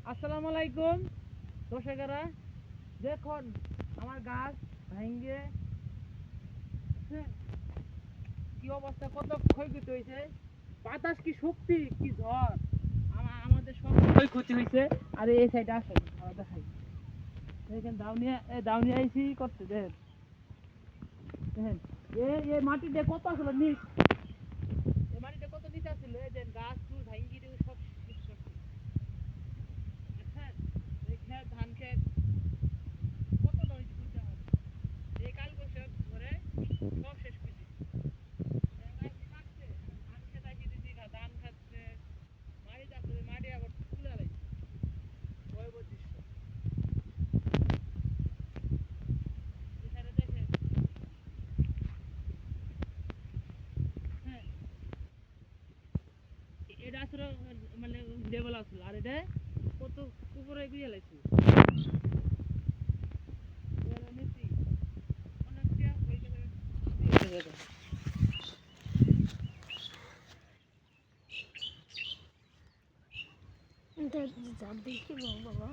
আসসালামু আলাইকুম দর্শকেরা, দেখুন আমার গাছ ভেঙে কি অবস্থা, কত ক্ষয়ক্ষতি হয়েছে। বাতাস কি শক্তি, কি ঝড়, আমাদের সব ক্ষয়ক্ষতি হয়েছে। আর এই সাইডে আসেন, দেখাই। দেখেন দাউনিয়া আইসি করতে দেখেন। দেখেন এই মাটিতে কত আসলে নিচ, এই মাটিতে কত নিচে আসছিল। এই যে গাছ ফুল ভাঙ্গি সব শেষ করছে। দেখছেন এই ক্ষেত, ধান ক্ষেত কত নষ্ট করতে হবে। এই কাল বৈশাখ ধরে সব শেষ করে দিচ্ছে। ধান খেত আইসি দিদি, ধান খাচ্ছে, মাটি চাচ্ছে, মাটি আবার তুলে লাইছে। ভয়াবহ দৃশ্য। এখানে দেখেন, হ্যাঁ এটা আসলে মানে লেভেল আসলো, আর এটা কত উপরে গিয়ে লাইছে। অনেকটা হয়ে গেলে এটা যা দেখি বাবা